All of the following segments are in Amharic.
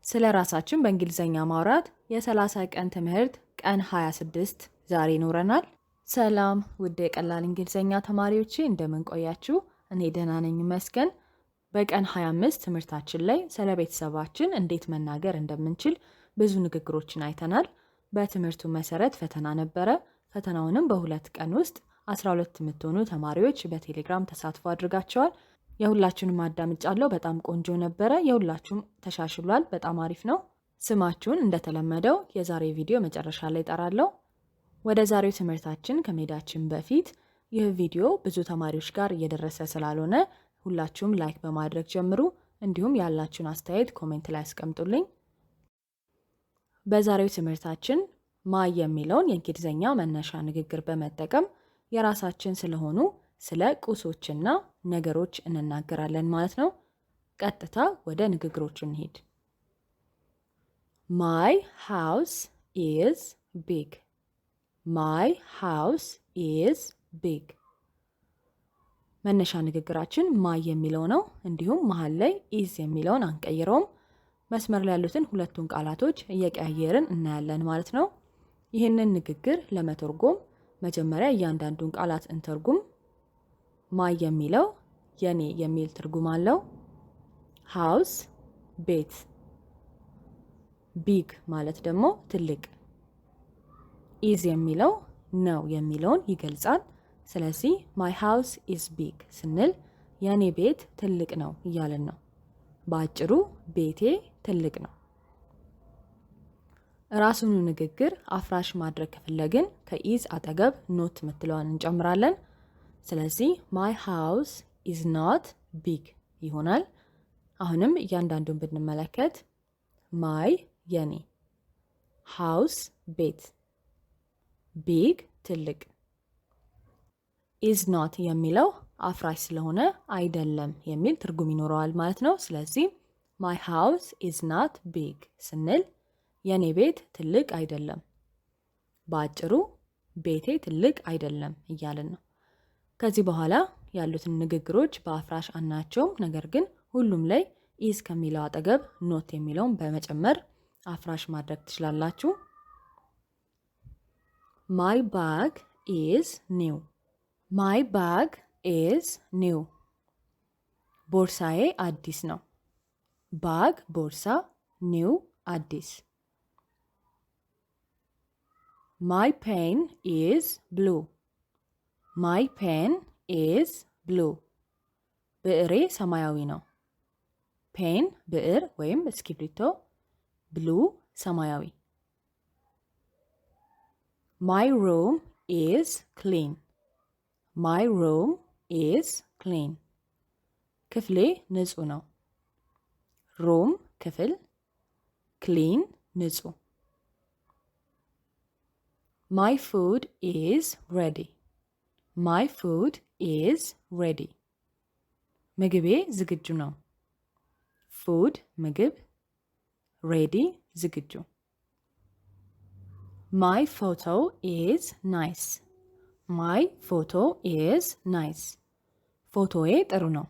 ስለ ራሳችን በእንግሊዘኛ ማውራት የ30 ቀን ትምህርት ቀን 26 ዛሬ ይኖረናል። ሰላም ውድ የቀላል እንግሊዘኛ ተማሪዎቼ እንደምን ቆያችሁ? እኔ ደህና ነኝ ይመስገን። በቀን 25 ትምህርታችን ላይ ስለ ቤተሰባችን እንዴት መናገር እንደምንችል ብዙ ንግግሮችን አይተናል። በትምህርቱ መሰረት ፈተና ነበረ። ፈተናውንም በሁለት ቀን ውስጥ 12 የምትሆኑ ተማሪዎች በቴሌግራም ተሳትፎ አድርጋቸዋል። የሁላችሁንም አዳምጫለሁ። በጣም ቆንጆ ነበረ። የሁላችሁም ተሻሽሏል። በጣም አሪፍ ነው። ስማችሁን እንደተለመደው የዛሬ ቪዲዮ መጨረሻ ላይ እጠራለሁ። ወደ ዛሬው ትምህርታችን ከመሄዳችን በፊት ይህ ቪዲዮ ብዙ ተማሪዎች ጋር እየደረሰ ስላልሆነ ሁላችሁም ላይክ በማድረግ ጀምሩ። እንዲሁም ያላችሁን አስተያየት ኮሜንት ላይ አስቀምጡልኝ። በዛሬው ትምህርታችን ማይ የሚለውን የእንግሊዝኛ መነሻ ንግግር በመጠቀም የራሳችን ስለሆኑ ስለ ቁሶችና ነገሮች እንናገራለን ማለት ነው። ቀጥታ ወደ ንግግሮቹ እንሂድ። My house is big. My house is big. መነሻ ንግግራችን ማይ የሚለው ነው። እንዲሁም መሀል ላይ ኢዝ የሚለውን አንቀይረውም። መስመር ላይ ያሉትን ሁለቱን ቃላቶች እየቀያየርን እናያለን ማለት ነው። ይህንን ንግግር ለመተርጎም መጀመሪያ እያንዳንዱን ቃላት እንተርጉም። ማይ የሚለው የኔ የሚል ትርጉም አለው። ሃውስ ቤት፣ ቢግ ማለት ደግሞ ትልቅ። ኢዝ የሚለው ነው የሚለውን ይገልጻል። ስለዚህ ማይ ሃውስ ኢዝ ቢግ ስንል የኔ ቤት ትልቅ ነው እያልን ነው። በአጭሩ ቤቴ ትልቅ ነው። ራሱን ንግግር አፍራሽ ማድረግ ከፈለግን ከኢዝ አጠገብ ኖት የምትለዋን እንጨምራለን። ስለዚህ my house is not big ይሆናል። አሁንም እያንዳንዱን ብንመለከት my የኔ፣ house ቤት፣ big ትልቅ፣ is not የሚለው አፍራሽ ስለሆነ አይደለም የሚል ትርጉም ይኖረዋል ማለት ነው። ስለዚህ my house is not big ስንል የኔ ቤት ትልቅ አይደለም፣ በአጭሩ ቤቴ ትልቅ አይደለም እያልን ነው። ከዚህ በኋላ ያሉትን ንግግሮች በአፍራሽ አናቸውም። ነገር ግን ሁሉም ላይ ኢዝ ከሚለው አጠገብ ኖት የሚለውን በመጨመር አፍራሽ ማድረግ ትችላላችሁ። My bag is new. My bag is new. ቦርሳዬ አዲስ ነው። ባግ ቦርሳ፣ ኒው አዲስ። My pen is blue. My pen is blue. ብዕሬ ሰማያዊ ነው። ፔን ብዕር ወይም እስክሪብቶ፣ ብሉ ሰማያዊ። My room is clean. My room is clean. ክፍሌ ንጹህ ነው። ሩም ክፍል፣ ክሊን ንጹህ። My food is ready. My food is ready. ምግቤ ዝግጁ ነው። ፉድ ምግብ፣ ሬዲ ዝግጁ። My photo is nice. My photo is nice. ፎቶዬ ጥሩ ነው።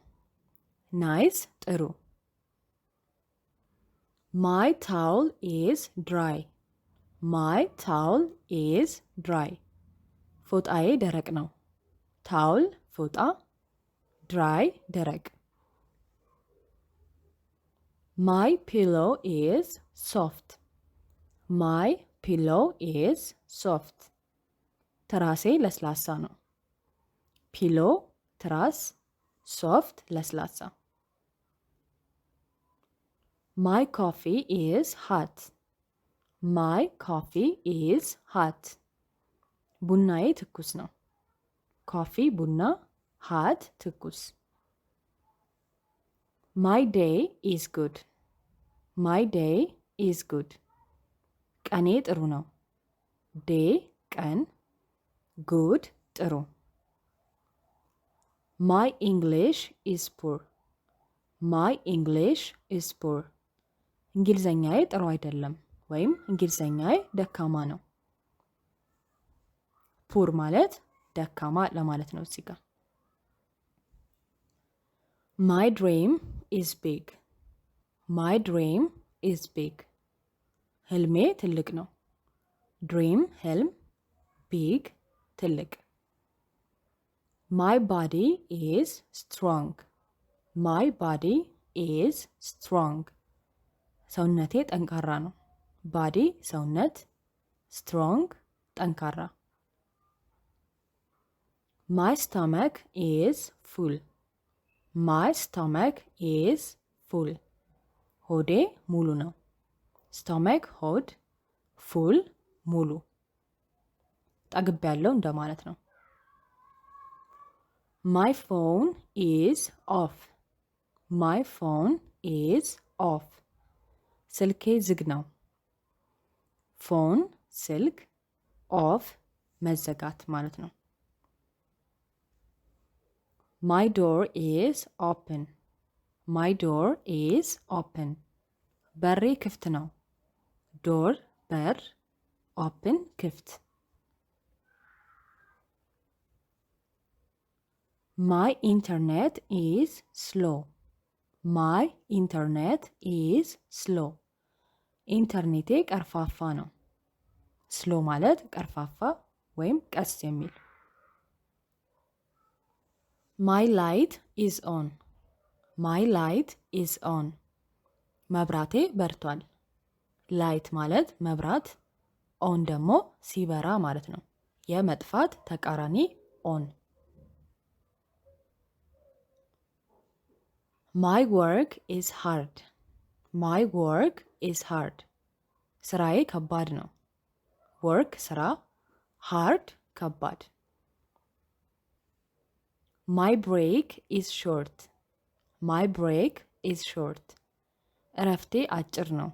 ናይስ ጥሩ። My towel is dry. My towel is dry. ፎጣዬ ደረቅ ነው። ታውል ፎጣ፣ ድራይ ደረቅ። My pillow is soft. My pillow is soft. ትራሴ ለስላሳ ነው። ፒሎ ትራስ፣ ሶፍት ለስላሳ። My coffee is hot. My coffee is hot. ቡናዬ ትኩስ ነው። ኮፊ ቡና፣ ሃት ትኩስ። My day is good. My day is good. ቀኔ ጥሩ ነው። ዴይ ቀን፣ ጉድ ጥሩ። My English is poor. My English is poor. እንግሊዘኛዬ ጥሩ አይደለም ወይም እንግሊዘኛዬ ደካማ ነው። ፑር ማለት ደካማ ለማለት ነው እዚህ ጋር። My dream is big. My dream is big. ህልሜ ትልቅ ነው። dream ህልም፣ big ትልቅ። my body is strong. my body is strong. ሰውነቴ ጠንካራ ነው። body ሰውነት፣ strong ጠንካራ። my stomach is full. my stomach is full. ሆዴ ሙሉ ነው። stomach ሆድ፣ full ሙሉ፣ ጠግቤያለሁ እንደማለት ነው። my phone is off. my phone is off. ስልኬ ዝግ ነው። phone ስልክ፣ off መዘጋት ማለት ነው። my door is open. my door is open. በሬ ክፍት ነው። door በር፣ open ክፍት። my internet is slow. my internet is slow. ኢንተርኔቴ ቀርፋፋ ነው። slow ማለት ቀርፋፋ ወይም ቀስ የሚል። my light is on. my light is on. መብራቴ በርቷል። light ማለት መብራት፣ on ደግሞ ሲበራ ማለት ነው። የመጥፋት ተቃራኒ on። my work is hard. my work is hard. ስራዬ ከባድ ነው። work ስራ፣ hard ከባድ። my break is short. my break is short. እረፍቴ አጭር ነው።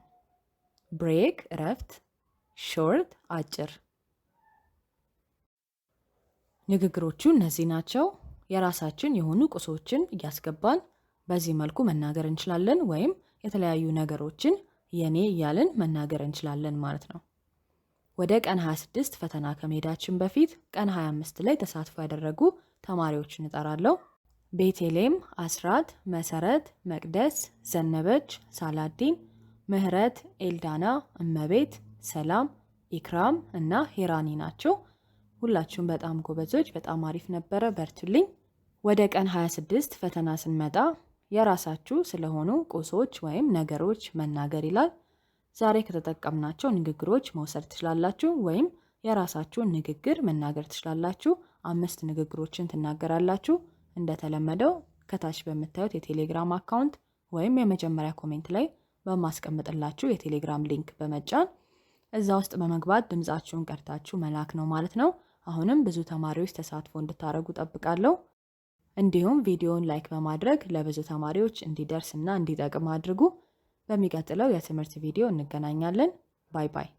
break እረፍት፣ short አጭር። ንግግሮቹ እነዚህ ናቸው። የራሳችን የሆኑ ቁሶችን እያስገባን በዚህ መልኩ መናገር እንችላለን፣ ወይም የተለያዩ ነገሮችን የኔ እያልን መናገር እንችላለን ማለት ነው። ወደ ቀን 26 ፈተና ከመሄዳችን በፊት ቀን 25 ላይ ተሳትፎ ያደረጉ ተማሪዎችን እጠራለሁ። ቤቴሌም፣ አስራት፣ መሰረት፣ መቅደስ፣ ዘነበች፣ ሳላዲን፣ ምህረት፣ ኤልዳና፣ እመቤት፣ ሰላም፣ ኢክራም እና ሄራኒ ናቸው። ሁላችሁም በጣም ጎበዞች፣ በጣም አሪፍ ነበረ፣ በርቱልኝ። ወደ ቀን 26 ፈተና ስንመጣ የራሳችሁ ስለሆኑ ቁሶች ወይም ነገሮች መናገር ይላል። ዛሬ ከተጠቀምናቸው ንግግሮች መውሰድ ትችላላችሁ፣ ወይም የራሳችሁን ንግግር መናገር ትችላላችሁ። 5 ንግግሮችን ትናገራላችሁ። እንደተለመደው ከታች በምታዩት የቴሌግራም አካውንት ወይም የመጀመሪያ ኮሜንት ላይ በማስቀምጥላችሁ የቴሌግራም ሊንክ በመጫን እዛ ውስጥ በመግባት ድምጻችሁን ቀርታችሁ መላክ ነው ማለት ነው። አሁንም ብዙ ተማሪዎች ተሳትፎ እንድታደርጉ ጠብቃለሁ። እንዲሁም ቪዲዮውን ላይክ በማድረግ ለብዙ ተማሪዎች እንዲደርስ እና እንዲጠቅም አድርጉ። በሚቀጥለው የትምህርት ቪዲዮ እንገናኛለን። ባይ ባይ።